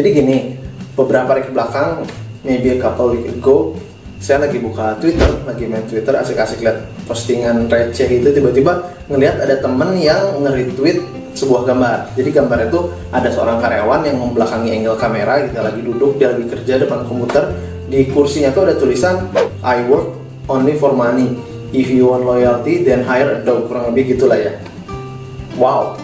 Jadi gini, beberapa hari ke belakang, maybe a couple week ago, saya lagi buka Twitter, lagi main Twitter, asik-asik lihat postingan receh itu, tiba-tiba ngelihat ada temen yang nge-retweet sebuah gambar. Jadi gambar itu ada seorang karyawan yang membelakangi angle kamera, gitu, lagi duduk, dia lagi kerja depan komputer. Di kursinya tuh ada tulisan I work only for money. If you want loyalty, then hire a dog. Kurang lebih gitulah ya. Wow,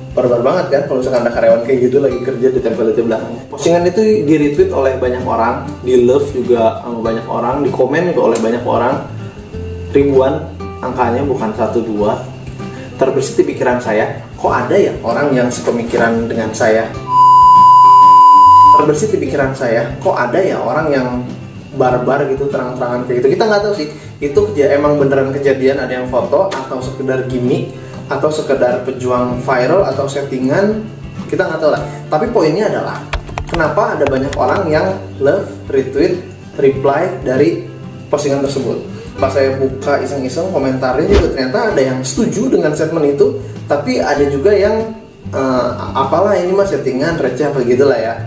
barbar banget kan kalau misalkan ada karyawan kayak gitu lagi kerja ditempel di belakangnya. Postingan itu di retweet oleh banyak orang, di love juga sama banyak orang, di komen juga oleh banyak orang, ribuan angkanya, bukan 1-2. Terbersit di pikiran saya, kok ada ya orang yang sepemikiran dengan saya? Terbersit di pikiran saya, kok ada ya orang yang barbar gitu, terang-terangan kayak gitu. Kita nggak tahu sih, itu emang beneran kejadian, ada yang foto atau sekedar gimmick atau sekedar pejuang viral atau settingan, kita nggak tahu lah. Tapi poinnya adalah, kenapa ada banyak orang yang love, retweet, reply dari postingan tersebut. Pas saya buka iseng-iseng komentarnya juga ternyata ada yang setuju dengan statement itu, tapi ada juga yang apalah ini mah settingan, receh apa gitulah ya.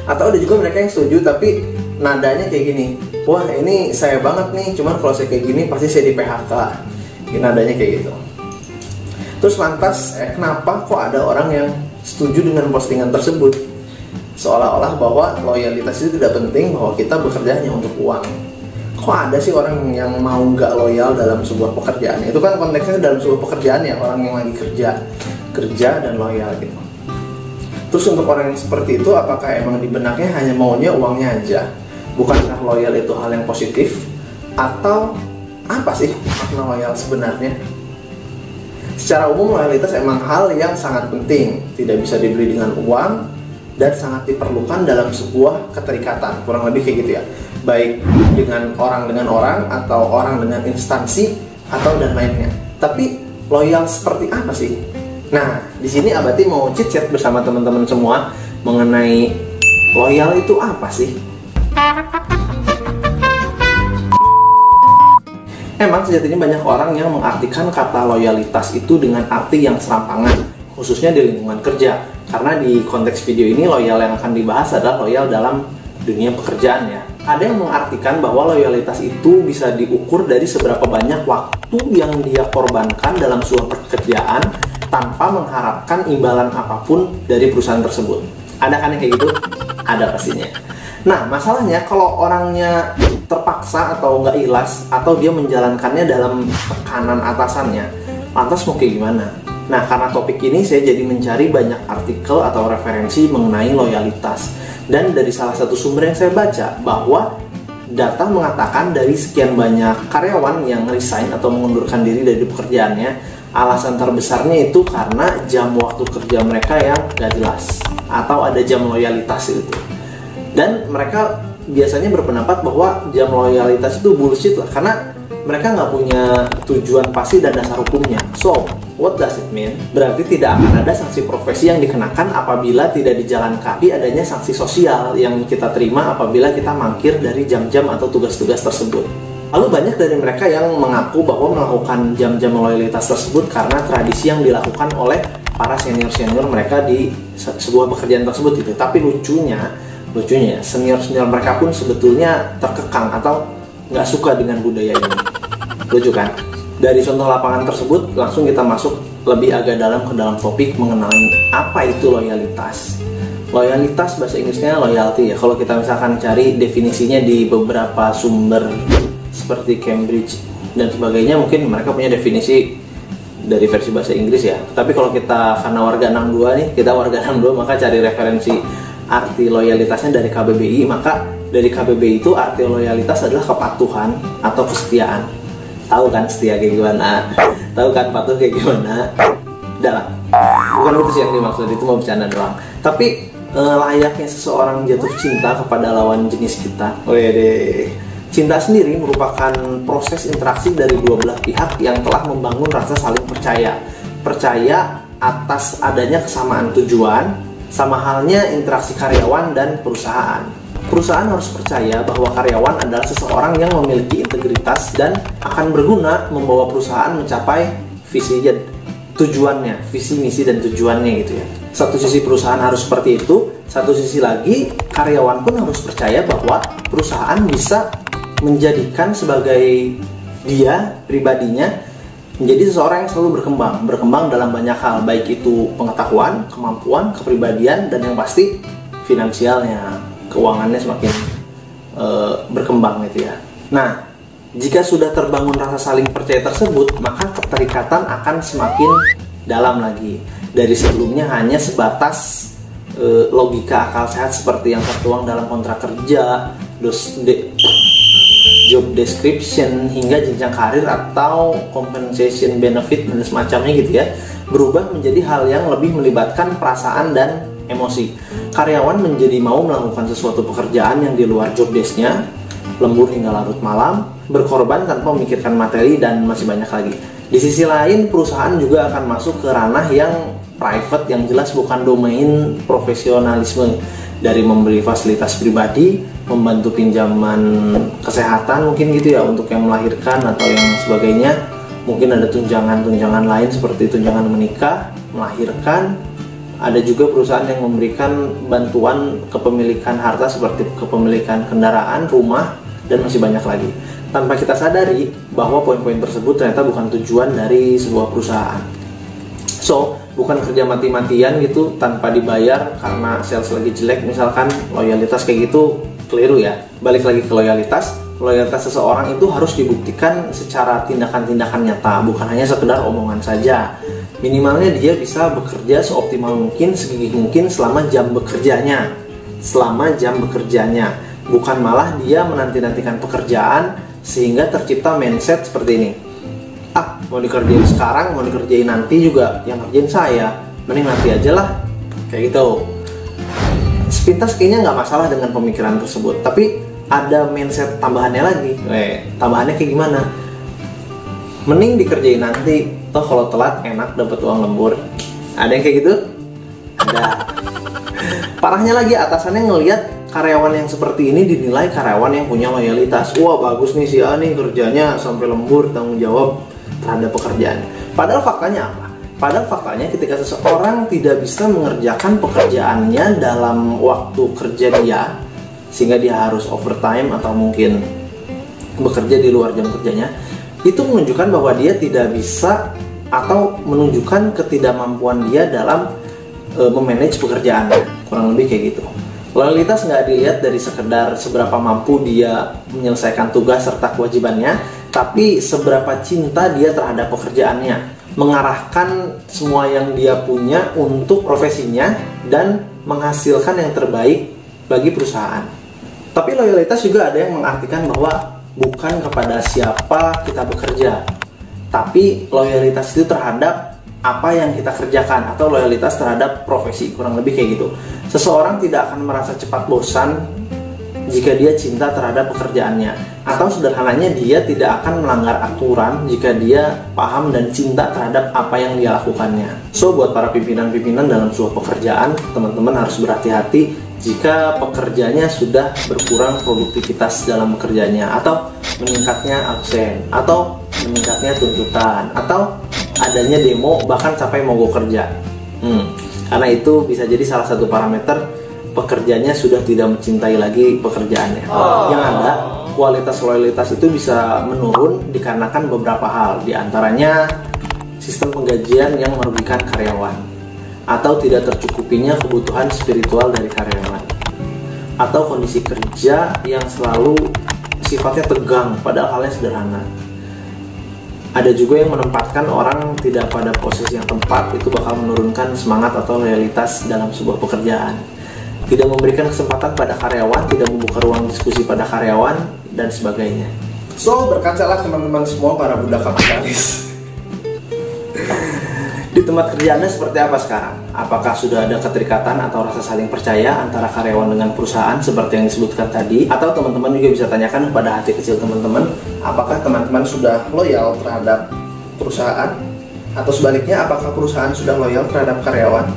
Atau ada juga mereka yang setuju tapi nadanya kayak gini, wah ini saya banget nih, cuman kalau saya kayak gini pasti saya di PHK. Ini nadanya kayak gitu. Terus lantas, kenapa kok ada orang yang setuju dengan postingan tersebut? Seolah-olah bahwa loyalitas itu tidak penting, bahwa kita bekerja hanya untuk uang. Kok ada sih orang yang mau nggak loyal dalam sebuah pekerjaan? Itu kan konteksnya dalam sebuah pekerjaan ya, orang yang lagi kerja dan loyal gitu. Terus untuk orang yang seperti itu, apakah emang di benaknya hanya maunya uangnya aja? Bukankah loyal itu hal yang positif? Atau apa sih makna loyal sebenarnya? Secara umum loyalitas emang hal yang sangat penting, tidak bisa dibeli dengan uang dan sangat diperlukan dalam sebuah keterikatan, kurang lebih kayak gitu ya. Baik dengan orang atau orang dengan instansi atau dan lainnya. Tapi loyal seperti apa sih? Nah, di sini Abati mau chit-chat bersama teman-teman semua mengenai loyal itu apa sih? Emang sejatinya banyak orang yang mengartikan kata loyalitas itu dengan arti yang serampangan, khususnya di lingkungan kerja. Karena di konteks video ini loyal yang akan dibahas adalah loyal dalam dunia pekerjaan ya. Ada yang mengartikan bahwa loyalitas itu bisa diukur dari seberapa banyak waktu yang dia korbankan dalam sebuah pekerjaan tanpa mengharapkan imbalan apapun dari perusahaan tersebut. Ada kan yang kayak gitu? Ada pastinya. Nah, masalahnya kalau orangnya terpaksa atau nggak ikhlas, atau dia menjalankannya dalam tekanan atasannya, lantas mau kayak gimana? Nah, karena topik ini saya jadi mencari banyak artikel atau referensi mengenai loyalitas. Dan dari salah satu sumber yang saya baca, bahwa data mengatakan dari sekian banyak karyawan yang resign atau mengundurkan diri dari pekerjaannya, alasan terbesarnya itu karena jam waktu kerja mereka yang nggak jelas, atau ada jam loyalitas itu. Dan mereka biasanya berpendapat bahwa jam loyalitas itu bullshit lah, karena mereka nggak punya tujuan pasti dan dasar hukumnya. So, what does it mean? Berarti tidak akan ada sanksi profesi yang dikenakan apabila tidak dijalankan. Tapi adanya sanksi sosial yang kita terima apabila kita mangkir dari jam-jam atau tugas-tugas tersebut. Lalu banyak dari mereka yang mengaku bahwa melakukan jam-jam loyalitas tersebut karena tradisi yang dilakukan oleh para senior-senior mereka di sebuah pekerjaan tersebut gitu. Tapi lucunya senior-senior mereka pun sebetulnya terkekang atau nggak suka dengan budaya ini. Lucu kan? Dari contoh lapangan tersebut langsung kita masuk lebih agak dalam ke dalam topik mengenai apa itu loyalitas. Loyalitas bahasa Inggrisnya loyalty ya. Kalau kita misalkan cari definisinya di beberapa sumber seperti Cambridge dan sebagainya, mungkin mereka punya definisi dari versi bahasa Inggris ya. Tapi kalau kita karena warga 62 nih, kita warga 62, maka cari referensi arti loyalitasnya dari KBBI. Maka dari KBBI itu arti loyalitas adalah kepatuhan atau kesetiaan. Tahu kan setia kayak gimana? Tahu kan patuh kayak gimana? Udah lah, bukan itu sih yang dimaksud, itu mau bercanda doang. Tapi layaknya seseorang jatuh cinta kepada lawan jenis kita. Wede. Cinta sendiri merupakan proses interaksi dari dua belah pihak yang telah membangun rasa saling percaya. Percaya atas adanya kesamaan tujuan, sama halnya interaksi karyawan dan perusahaan. Perusahaan harus percaya bahwa karyawan adalah seseorang yang memiliki integritas dan akan berguna membawa perusahaan mencapai visi tujuannya, visi, misi, dan tujuannya gitu ya. Satu sisi perusahaan harus seperti itu, satu sisi lagi karyawan pun harus percaya bahwa perusahaan bisa menjadikan sebagai dia pribadinya menjadi seseorang yang selalu berkembang dalam banyak hal, baik itu pengetahuan, kemampuan, kepribadian, dan yang pasti finansialnya, keuangannya semakin berkembang gitu ya. Nah, jika sudah terbangun rasa saling percaya tersebut, maka keterikatan akan semakin dalam lagi. Dari sebelumnya hanya sebatas logika akal sehat seperti yang tertuang dalam kontrak kerja, job description, hingga jenjang karir atau compensation benefit dan semacamnya gitu ya, berubah menjadi hal yang lebih melibatkan perasaan dan emosi. Karyawan menjadi mau melakukan sesuatu pekerjaan yang di luar job desk-nya, lembur hingga larut malam, berkorban tanpa memikirkan materi, dan masih banyak lagi. Di sisi lain, perusahaan juga akan masuk ke ranah yang private, yang jelas bukan domain profesionalisme, dari memberi fasilitas pribadi, membantu pinjaman kesehatan mungkin gitu ya untuk yang melahirkan atau yang sebagainya. Mungkin ada tunjangan-tunjangan lain seperti tunjangan menikah, melahirkan. Ada juga perusahaan yang memberikan bantuan kepemilikan harta seperti kepemilikan kendaraan, rumah, dan masih banyak lagi. Tanpa kita sadari bahwa poin-poin tersebut ternyata bukan tujuan dari sebuah perusahaan. So, bukan kerja mati-matian gitu tanpa dibayar karena sales lagi jelek misalkan, loyalitas kayak gitu keliru ya. Balik lagi ke loyalitas seseorang itu harus dibuktikan secara tindakan-tindakan nyata, bukan hanya sekedar omongan saja. Minimalnya dia bisa bekerja seoptimal mungkin, segigih mungkin selama jam bekerjanya. Bukan malah dia menanti-nantikan pekerjaan sehingga tercipta mindset seperti ini. Mau dikerjain sekarang, mau dikerjain nanti juga yang kerjain saya, mending nanti aja lah, kayak gitu. Sepintas kayaknya nggak masalah dengan pemikiran tersebut, tapi ada mindset tambahannya lagi. Tambahannya kayak gimana? Mending dikerjain nanti, toh kalau telat enak dapat uang lembur. Ada yang kayak gitu? Ada. Parahnya lagi, atasannya ngelihat karyawan yang seperti ini dinilai karyawan yang punya loyalitas. Wah, bagus nih si A nih kerjanya sampai lembur, tanggung jawab terhadap pekerjaan. Padahal faktanya apa? Padahal faktanya ketika seseorang tidak bisa mengerjakan pekerjaannya dalam waktu kerja dia, sehingga dia harus overtime atau mungkin bekerja di luar jam kerjanya, itu menunjukkan bahwa dia tidak bisa atau menunjukkan ketidakmampuan dia dalam memanage pekerjaannya. Kurang lebih kayak gitu. Loyalitas nggak dilihat dari sekedar seberapa mampu dia menyelesaikan tugas serta kewajibannya, tapi seberapa cinta dia terhadap pekerjaannya, mengarahkan semua yang dia punya untuk profesinya dan menghasilkan yang terbaik bagi perusahaan. Tapi loyalitas juga ada yang mengartikan bahwa bukan kepada siapa kita bekerja, tapi loyalitas itu terhadap apa yang kita kerjakan, atau loyalitas terhadap profesi, kurang lebih kayak gitu. Seseorang tidak akan merasa cepat bosan jika dia cinta terhadap pekerjaannya, atau sederhananya dia tidak akan melanggar aturan jika dia paham dan cinta terhadap apa yang dia lakukannya. So, buat para pimpinan-pimpinan dalam sebuah pekerjaan, teman-teman harus berhati-hati jika pekerjanya sudah berkurang produktivitas dalam bekerjanya, atau meningkatnya absen, atau meningkatnya tuntutan, atau adanya demo, bahkan sampai mogok kerja. Karena itu bisa jadi salah satu parameter pekerjanya sudah tidak mencintai lagi pekerjaannya. Yang ada, kualitas loyalitas itu bisa menurun dikarenakan beberapa hal. Di antaranya sistem penggajian yang merugikan karyawan, atau tidak tercukupinya kebutuhan spiritual dari karyawan, atau kondisi kerja yang selalu sifatnya tegang padahal halnya sederhana. Ada juga yang menempatkan orang tidak pada posisi yang tepat, itu bakal menurunkan semangat atau loyalitas dalam sebuah pekerjaan. Tidak memberikan kesempatan pada karyawan, tidak membuka ruang diskusi pada karyawan, dan sebagainya. So, berkacalah teman-teman semua para budak kapitalis. Di tempat kerja Anda seperti apa sekarang? Apakah sudah ada keterikatan atau rasa saling percaya antara karyawan dengan perusahaan seperti yang disebutkan tadi? Atau teman-teman juga bisa tanyakan kepada hati kecil teman-teman, apakah teman-teman sudah loyal terhadap perusahaan? Atau sebaliknya, apakah perusahaan sudah loyal terhadap karyawan?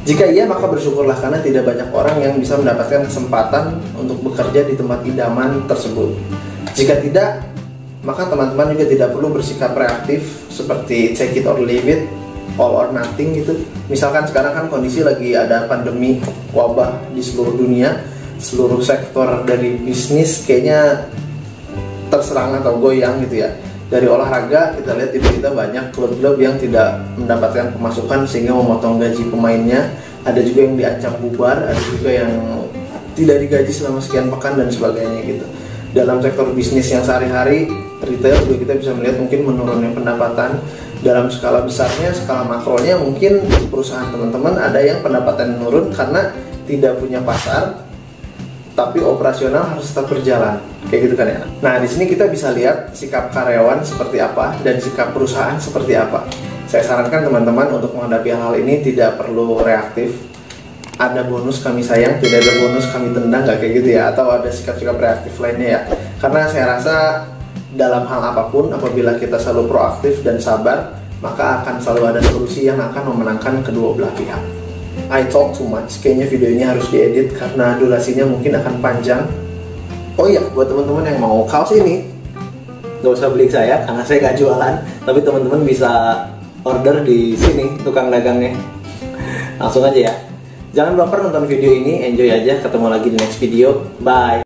Jika iya, maka bersyukurlah karena tidak banyak orang yang bisa mendapatkan kesempatan untuk bekerja di tempat idaman tersebut. Jika tidak, maka teman-teman juga tidak perlu bersikap reaktif seperti take it or leave it, all or nothing gitu. Misalkan sekarang kan kondisi lagi ada pandemi wabah di seluruh dunia, seluruh sektor dari bisnis kayaknya terserang atau goyang gitu ya. Dari olahraga kita lihat di berita banyak klub-klub yang tidak mendapatkan pemasukan sehingga memotong gaji pemainnya. Ada juga yang diancam bubar, ada juga yang tidak digaji selama sekian pekan dan sebagainya gitu. Dalam sektor bisnis yang sehari-hari, retail juga kita bisa melihat mungkin menurunnya pendapatan. Dalam skala besarnya, skala makronya mungkin perusahaan teman-teman ada yang pendapatan menurun karena tidak punya pasar, tapi operasional harus tetap berjalan, kayak gitu kan ya. Nah, di sini kita bisa lihat sikap karyawan seperti apa dan sikap perusahaan seperti apa. Saya sarankan teman-teman untuk menghadapi hal ini tidak perlu reaktif. Ada bonus kami sayang, tidak ada bonus kami tendang, nggak kayak gitu ya. Atau ada sikap-sikap reaktif lainnya ya. Karena saya rasa dalam hal apapun, apabila kita selalu proaktif dan sabar, maka akan selalu ada solusi yang akan memenangkan kedua belah pihak. I talk too much, kayaknya video ini harus diedit karena durasinya mungkin akan panjang. Oh iya, buat teman-teman yang mau kaos ini, nggak usah beli saya karena saya nggak jualan, tapi teman-teman bisa order di sini tukang dagangnya. Langsung aja ya. Jangan baper nonton video ini, enjoy aja. Ketemu lagi di next video. Bye.